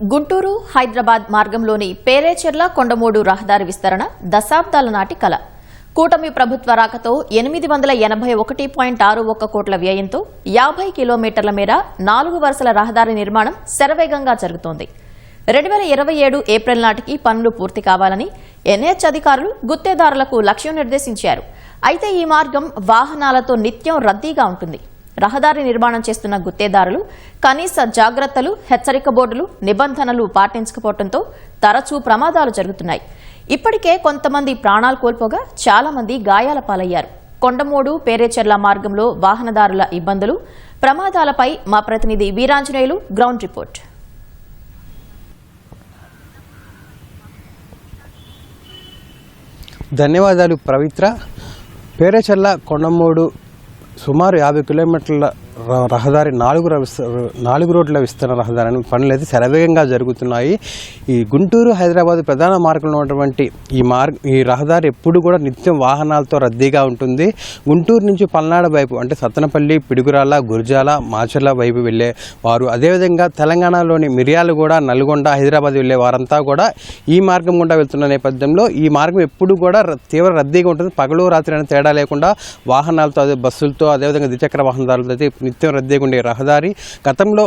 గుంటూరు హైదరాబాద్ మార్గంలోని పేరేచెర్ల కొండమూడు రహదారి విస్తరణ దశాబ్దాల నాటి కల. కూటమి ప్రభుత్వ రాకతో 881.61 కోట్ల వ్యయంతో 50 కిలోమీటర్ల మేర 4 వరుసల రహదారి నిర్మాణం శరవేగంగా జరుగుతోంది. 2027 ఏప్రిల్ నాటికి పనులు పూర్తి కావాలని ఎన్హెచ్ అధికారులు గుత్తేదారులకు లక్ష్యం నిర్దేశించారు. అయితే ఈ మార్గం వాహనాలతో నిత్యం రద్దీగా ఉంటుంది. రహదారి నిర్మాణం చేస్తున్న గుత్తేదారులు కనీస జాగ్రత్తలు, హెచ్చరిక బోర్డులు, నిబంధనలు పాటించకపోవడంతో తరచూ ప్రమాదాలు జరుగుతున్నాయి. ఇప్పటికే కొంతమంది ప్రాణాలు కోల్పోగా చాలా మంది గాయాల పాలయ్యారు. కొండమూడు పేరేచెర్ల మార్గంలో వాహనదారుల ఇబ్బందులు, ప్రమాదాలపై మా ప్రతినిధి వీరాంజనేయులు గ్రౌండ్ రిపోర్ట్. ధన్యవాదాలు పవిత్ర. పేరేచెర్ల కొండమూడు సుమారు 50 కిలోమీటర్ల రహదారి 4 రోడ్ల విస్తరణ రహదారి పనులు అయితే శరవేగంగా జరుగుతున్నాయి. ఈ గుంటూరు హైదరాబాద్ ప్రధాన మార్గంలో ఉన్నటువంటి ఈ రహదారి ఎప్పుడు కూడా నిత్యం వాహనాలతో రద్దీగా ఉంటుంది. గుంటూరు నుంచి పల్నాడు వైపు అంటే సత్తెనపల్లి, పిడుగురాళ్ళ, గురజాల, మాచర్ల వైపు వెళ్ళే వారు, అదేవిధంగా తెలంగాణలోని మిర్యాలగూడ, నల్గొండ, హైదరాబాద్ వెళ్ళే వారంతా కూడా ఈ మార్గం గుండా వెళ్తున్న నేపథ్యంలో ఈ మార్గం ఎప్పుడు కూడా తీవ్ర రద్దీగా ఉంటుంది. పగలు రాత్రి అనే తేడా లేకుండా వాహనాలతో, అదే బస్సులతో, అదేవిధంగా ద్విచక్ర వాహనదారులతో అయితే నిత్యం రద్దీగా ఉండే రహదారి గతంలో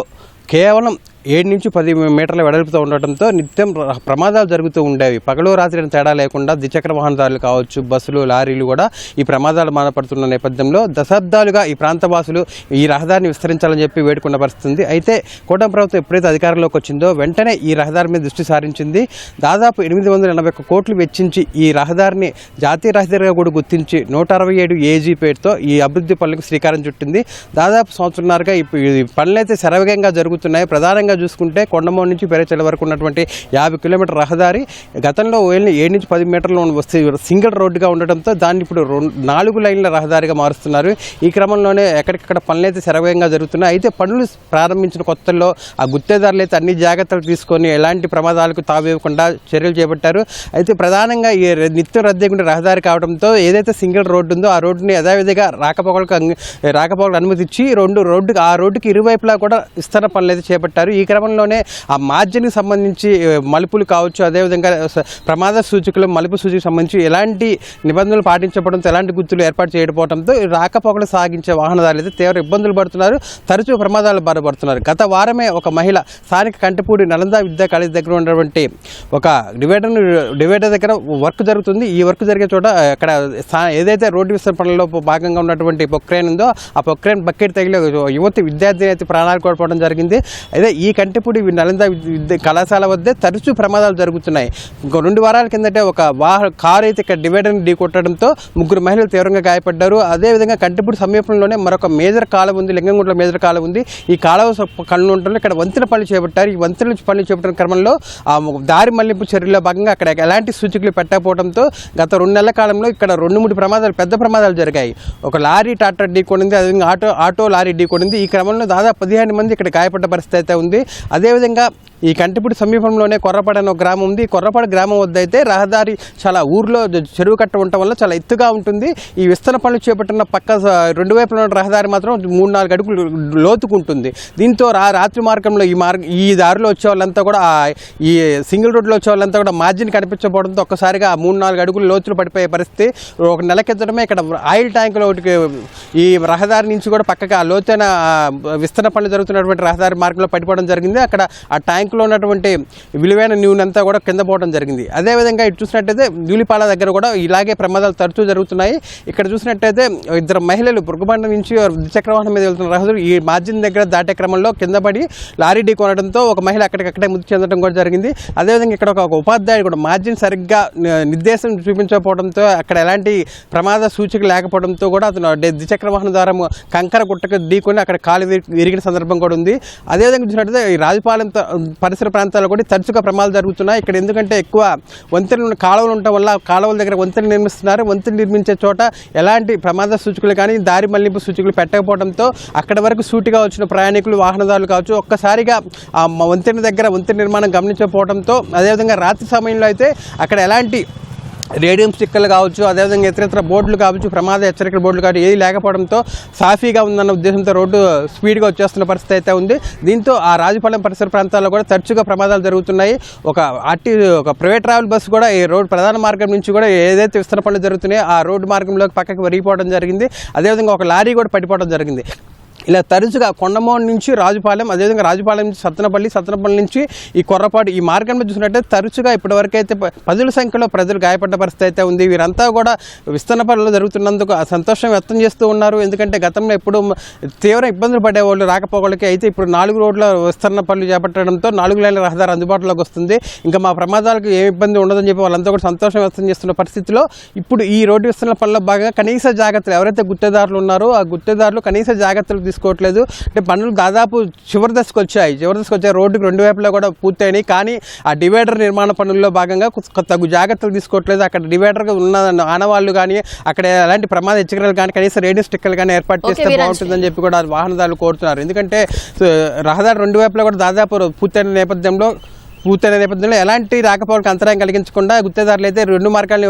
కేవలం 7 నుంచి 10 మీటర్ల వెడల్పుతో ఉండటంతో నిత్యం ప్రమాదాలు జరుగుతూ ఉండేవి. పగలు రాత్రి తేడా లేకుండా ద్విచక్ర వాహనదారులు కావచ్చు, బస్సులు, లారీలు కూడా ఈ ప్రమాదాలు బాధపడుతున్న నేపథ్యంలో దశాబ్దాలుగా ఈ ప్రాంతవాసులు ఈ రహదారిని విస్తరించాలని చెప్పి వేడుకున్న పరిస్థితి. అయితే కూటమి ప్రభుత్వం ఎప్పుడైతే అధికారంలోకి వచ్చిందో వెంటనే ఈ రహదారి మీద దృష్టి సారించింది. దాదాపు 881 కోట్లు వెచ్చించి ఈ రహదారిని జాతీయ రహదారిగా కూడా గుర్తించి 167 ఏజీ పేరుతో ఈ అభివృద్ధి పనులకు శ్రీకారం చుట్టింది. దాదాపు సంవత్సరంన్నరగా ఈ పనులైతే శరవేగంగా జరుగుతున్నాయి. ప్రధానంగా చూసుకుంటే కొండమూడు నుంచి పేరేచెర్ల వరకు ఉన్నటువంటి 50 కిలోమీటర్ రహదారి గతంలో 7 నుంచి 10 మీటర్లు వస్తే సింగిల్ రోడ్డుగా ఉండటంతో దాన్ని ఇప్పుడు 4 లైన్ల రహదారిగా మారుస్తున్నారు. ఈ క్రమంలోనే ఎక్కడికక్కడ పనులు అయితే శరవేగంగా జరుగుతున్నాయి. అయితే పనులు ప్రారంభించిన కొత్తల్లో ఆ గుత్తేదారులు అయితే అన్ని జాగ్రత్తలు తీసుకొని ఎలాంటి ప్రమాదాలకు తావివ్వకుండా చర్యలు చేపట్టారు. అయితే ప్రధానంగా ఈ నిత్యం రద్దీగా రహదారి కావడంతో ఏదైతే సింగిల్ రోడ్డు ఉందో ఆ రోడ్డుని యథావిధిగా రాకపోకలకు అనుమతి ఇచ్చి ఆ రోడ్డుకి ఇరువైపులా కూడా విస్తరణ పనులు అయితే చేపట్టారు. ఈ క్రమంలోనే ఆ మార్జిన్కి సంబంధించి మలుపులు కావచ్చు, అదేవిధంగా ప్రమాద సూచికలు, మలుపు సూచికకు సంబంధించి ఎలాంటి నిబంధనలు పాటించడంతో, ఎలాంటి గుర్తులు ఏర్పాటు చేయకపోవడంతో రాకపోకలు సాగించే వాహనదారులు అయితే తీవ్ర ఇబ్బందులు పడుతున్నారు. తరచూ ప్రమాదాలు బాధపడుతున్నారు. గత వారమే ఒక మహిళ స్థానిక కంటిపూడి నలంద విద్యా కాలేజ్ దగ్గర ఉన్నటువంటి ఒక డివైడర్ దగ్గర వర్క్ జరుగుతుంది. ఈ వర్క్ జరిగే చోట అక్కడ ఏదైతే రోడ్డు విస్తరణలో భాగంగా ఉన్నటువంటి పొక్రేన్ ఉందో ఆ పొక్రేన్ బకెట్ తగిలి విద్యార్థి అయితే ప్రాణాలు కోల్పోవడం జరిగింది. అయితే ఈ కంటిపూడి నలంద కళాశాల వద్దే తరచూ ప్రమాదాలు జరుగుతున్నాయి. 2 వారాల కిందటే ఒక కారు అయితే ఇక్కడ డివైడర్ని ఢీకొట్టడంతో 3 మహిళలు తీవ్రంగా గాయపడ్డారు. అదేవిధంగా కంటిపూడి సమీపంలోనే మరొక మేజర్ కాలువ ఉంది, లింగంగుంట్ల మేజర్ కాలువ ఉంది. ఈ కాలువ కళ్ళు ఉండటంలో ఇక్కడ వంతెన పనులు చేపట్టారు. ఈ వంతెన పనులు చేపట్టిన క్రమంలో ఆ దారి మళ్లింపు చర్యల్లో భాగంగా అక్కడ ఎలాంటి సూచికలు పెట్టకపోవడంతో గత 2 నెలల కాలంలో ఇక్కడ 2-3 ప్రమాదాలు, పెద్ద ప్రమాదాలు జరిగాయి. ఒక లారీ ట్రాక్టర్ ఢీకొనింది, అదేవిధంగా ఆటో లారీ ఢీకొనింది. ఈ క్రమంలో దాదాపు 15 మంది ఇక్కడ గాయపడ్డ పరిస్థితి అయితే ఉంది. అదేవిధంగా ఈ కంటిపూడి సమీపంలోనే కొర్రపాడు అనే ఒక గ్రామం ఉంది. కొర్రపాడు గ్రామం వద్ద అయితే రహదారి చాలా ఊర్లో చెరువు కట్ట ఉండటం వల్ల చాలా ఎత్తుగా ఉంటుంది. ఈ విస్తరణ పనులు చేపట్టిన పక్క 2 వైపుల రహదారి మాత్రం 3-4 అడుగులు లోతుకుంటుంది. దీంతో రాత్రి మార్గంలో ఈ దారిలో వచ్చే వాళ్ళంతా కూడా, ఈ సింగిల్ రోడ్లో వచ్చే వాళ్ళంతా కూడా మార్జిన్ కనిపించకపోవడంతో ఒక్కసారిగా 3-4 అడుగులు లోతులు పడిపోయే పరిస్థితి. ఒక నెల క్రితమే ఇక్కడ ఆయిల్ ట్యాంకులో ఒకటి ఈ రహదారి నుంచి కూడా పక్కగా ఆ లోతైన విస్తరణ పనులు జరుగుతున్నటువంటి రహదారి మార్గంలో పడిపోవడం జరిగింది. అక్కడ ఆ ట్యాంకులో ఉన్నటువంటి విలువైన న్యూనంతా కూడా కింద పోవడం జరిగింది. అదేవిధంగా ఇటు చూసినట్టయితే ధూళిపాల దగ్గర కూడా ఇలాగే ప్రమాదాలు తరచూ జరుగుతున్నాయి. ఇక్కడ చూసినట్టయితే 2 మహిళలు పురుగుబండ నుంచి ద్విచక్ర వాహనం మీద వెళ్తున్న రహదారు ఈ మార్జిన్ దగ్గర దాటే క్రమంలో కింద పడి లారీ ఢీ కొనడంతో ఒక మహిళ అక్కడికక్కడే మృతి చెందడం కూడా జరిగింది. అదేవిధంగా ఇక్కడ ఒక ఉపాధ్యాయుడు కూడా మార్జిన్ సరిగ్గా నిర్దేశం చూపించకపోవడంతో, అక్కడ ఎలాంటి ప్రమాద సూచిక లేకపోవడంతో కూడా అతను ద్విచక్ర వాహనం ద్వారా కంకర గుట్టకు ఢీకొని అక్కడ కాలు విరిగిన సందర్భం కూడా ఉంది. అదేవిధంగా చూసినట్టయితే ఈ రాజపాలెం పరిసర ప్రాంతాల్లో కూడా తరచుగా ప్రమాదాలు జరుగుతున్నాయి. ఇక్కడ ఎందుకంటే ఎక్కువ వంతెనలు, కాలువలు ఉండటం వల్ల కాలువల దగ్గర వంతెనలు నిర్మిస్తున్నారు. వంతెనలు నిర్మించే చోట ఎలాంటి ప్రమాద సూచికలు కానీ దారి మళ్లింపు సూచికలు పెట్టకపోవడంతో అక్కడ వరకు సూటిగా వచ్చిన ప్రయాణికులు, వాహనదారులు కావచ్చు ఒక్కసారిగా ఆ వంతెన దగ్గర వంతెన నిర్మాణం గమనించకపోవడంతో, అదేవిధంగా రాత్రి సమయంలో అయితే అక్కడ ఎలాంటి రేడియం స్టిక్కర్లు కావచ్చు, అదేవిధంగా ఇతర బోర్డులు కావచ్చు, ప్రమాద హెచ్చరికల బోర్డులు కావచ్చు ఏది లేకపోవడంతో సాఫీగా ఉందన్న ఉద్దేశంతో రోడ్డు స్పీడ్గా వచ్చేస్తున్న పరిస్థితి అయితే ఉంది. దీంతో ఆ రాజపాలెం పరిసర ప్రాంతాల్లో కూడా తరచుగా ప్రమాదాలు జరుగుతున్నాయి. ఒక ప్రైవేట్ ట్రావెల్ బస్సు కూడా ఈ రోడ్డు ప్రధాన మార్గం నుంచి కూడా ఏదైతే విస్తరణ పనులు జరుగుతున్నాయో ఆ రోడ్డు మార్గంలోకి పక్కకి వరిగిపోవడం జరిగింది. అదేవిధంగా ఒక లారీ కూడా పడిపోవడం జరిగింది. ఇలా తరచుగా కొండమోహన్ నుంచి రాజుపాలెం, అదేవిధంగా రాజుపాలెం నుంచి సత్తెనపల్లి నుంచి ఈ కొర్రపాటు ఈ మార్గంలో చూసినట్టయితే తరచుగా ఇప్పటివరకు అయితే పదుల సంఖ్యలో ప్రజలు గాయపడ్డ పరిస్థితి అయితే ఉంది. వీరంతా కూడా విస్తరణ పనులు జరుగుతున్నందుకు సంతోషం వ్యక్తం చేస్తూ ఉన్నారు. ఎందుకంటే గతంలో ఎప్పుడు తీవ్ర ఇబ్బందులు పడేవాళ్ళు రాకపోకలకి, అయితే ఇప్పుడు 4 రోడ్ల విస్తరణ పనులు చేపట్టడంతో 4 లైన్ల రహదారి అందుబాటులోకి వస్తుంది. ఇంకా మా ప్రమాదాలకు ఏ ఇబ్బంది ఉండదని చెప్పి వాళ్ళంతా కూడా సంతోషం వ్యక్తం చేస్తున్న పరిస్థితిలో ఇప్పుడు ఈ రోడ్డు విస్తరణ పనుల్లో భాగంగా కనీస జాగ్రత్తలు ఎవరైతే గుత్తేదారులు ఉన్నారో ఆ గుత్తేదారులు కనీస జాగ్రత్తలు తీసుకోవట్లేదు. అంటే పనులు దాదాపు చివరి దశకు వచ్చాయి. రోడ్డుకు 2 వైపులా కూడా పూర్తయినాయి. కానీ ఆ డివైడర్ నిర్మాణ పనుల్లో భాగంగా తగు జాగ్రత్తలు తీసుకోవట్లేదు. అక్కడ డివైడర్గా ఉన్న ఆనవాళ్ళు కానీ అక్కడ ఎలాంటి ప్రమాద హెచ్చరికలు కానీ కనీసం రేడియో స్టిక్కర్లు కానీ ఏర్పాటు చేస్తే బాగుంటుందని చెప్పి కూడా వాహనదారులు కోరుతున్నారు. ఎందుకంటే రహదారి 2 వైపులా కూడా దాదాపు పూర్తయిన నేపథ్యంలో ఎలాంటి రాకపోకలకు అంతరాయం కలిగించకుండా గుత్తేదారులు అయితే 2 మార్గాలని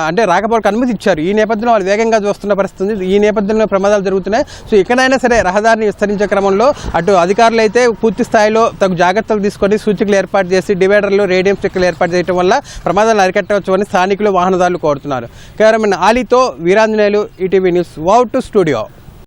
అంటే రాకపోకలకు అనుమతి ఇచ్చారు. ఈ నేపథ్యంలో వాళ్ళు వేగంగా చూస్తున్న పరిస్థితి. ఈ నేపథ్యంలో ప్రమాదాలు జరుగుతున్నాయి. సో ఇక్కడైనా సరే రహదారిని విస్తరించే క్రమంలో అటు అధికారులు అయితే పూర్తి స్థాయిలో తగు జాగ్రత్తలు తీసుకొని సూచికలు ఏర్పాటు చేసి డివైడర్లు రేడియం స్టిక్కర్లు ఏర్పాటు చేయడం వల్ల ప్రమాదాలు అరికట్టవచ్చు అని స్థానికులు వాహనదారులు కోరుతున్నారు. కేవలం ఆలీతో వీరాంజనేయులు, ఈటీవీ న్యూస్, వావ్ టు స్టూడియో.